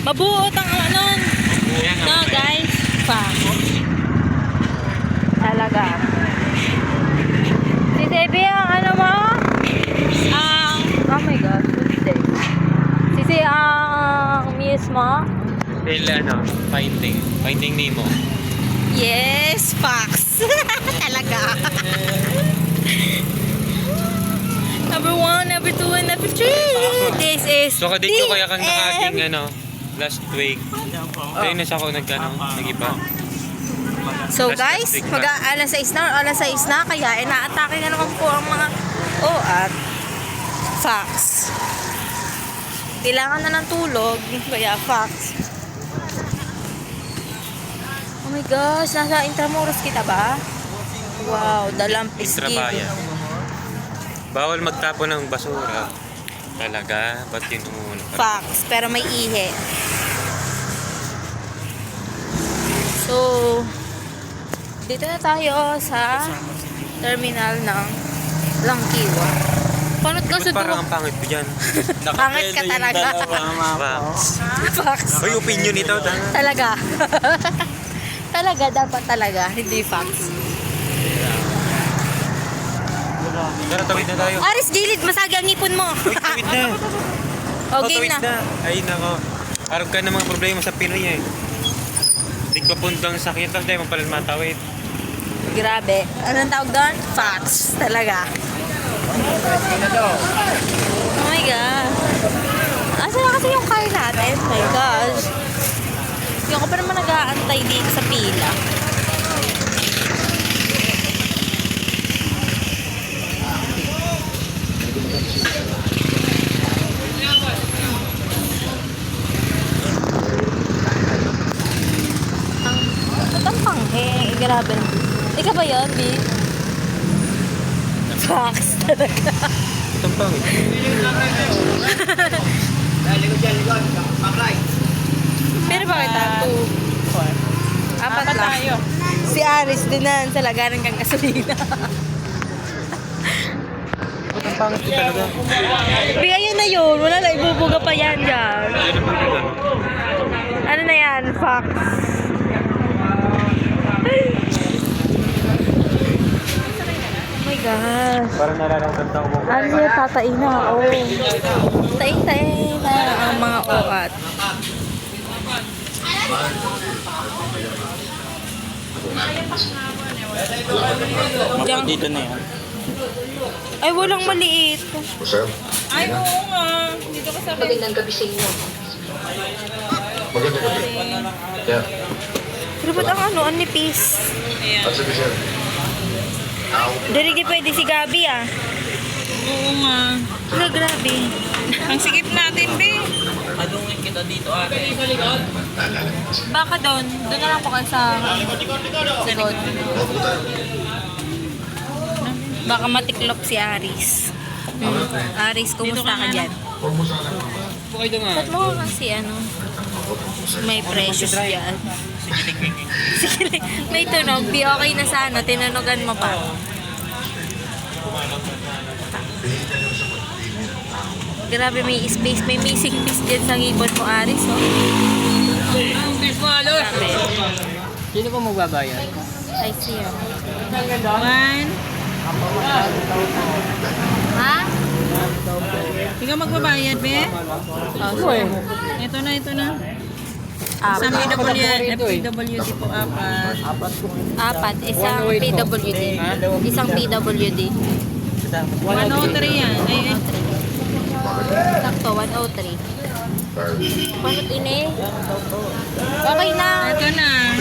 Mabuot ang ano. No, guys. Talaga. Si Debbie ang ano mo? Oh my gosh, what's this? Si ang muse mo? Finding Nemo. Yes, Fox. Talaga. Number 1, number 2, and number 3. This is So kadit ko kaya kang nakating last week. Kaya na siya ako nag-iba. So guys, alas 6 na, kaya inaatake na naman po ang mga at Fox. Kailangan na ng tulog, kaya Fox. Oh my gosh, nasa Intramuros kita ba? Wow, dalampis Intrabayan. Bawal magtapon ng basura. Talaga, ba't yun umuuna? Fox, pero may ihi. So, dito na tayo sa terminal ng Langkiwa. Panot ka sa Parang ang pangit ko dyan. Pangit ka talaga. Fox. Uy, opinion ito. Talaga. Talaga, dapat talaga. Hindi Fox. Tara, tawid na tayo. Aris, gilid. Masagi ang ipon mo. Uy, tawid na. Okay Tawid na. Ay, nako. Harap ka ng mga problema sa Pinoy eh. Hindi ka puntang sakit, tapos dahil mo pala matawid. Grabe. Anong tawag doon? Fox. Talaga. Oh my God. Asa na kasi yung car natin? Oh my gosh. Hindi ako pa naman nag-aantay dito sa pila. Ang panghe. Grabe. Ikaw ba yun, B? Fox talaga. Itong pangit. Pero bakit 2, 4? Apat lang. Tayo. Si Aris din na sa lagaran kang gasolina. Itong pangit ko talaga. Bigay yun na yun. Wala na. Ibubuga pa yan dyan. Ano na yan? Fox. Oh my gosh. Parang nararamdaman ko mo. Ano yun? Tatay na. Oh. Tay-tay na ang mga oat. Dito na yan. Ay, walang maliit. Ay, oo nga. Dito ka sa akin. Magandang gabi sa inyo. Magandang gabi. Yeah. Pero ba't ang nipis? At sabi siya, Dirigi pwede si Gabi Oo nga. Wala, grabe. Ang sikip natin, be. Baka doon. Doon na lang po kayo sa likod. Baka matiklop si Aris. Aris, kumusta ka dyan? Ba't mo kasi may precious dyan? Sige, may tunog. Di okay na sana. Tinunogan mo pa. Grabe, may space. May missing piece dyan sa ngipon mo, Aris. Oh. Bis mo, alo. Grabe. Sino po magbabayad? I see you. 1. Ha? Ikaw magbabayad, be. Ito na. Sa FPWD po, 4. Apat. Isang PWD. Isang PWD. 103 yan. Ay. Sakto, 103. Panot ini. Okay na. Ito na.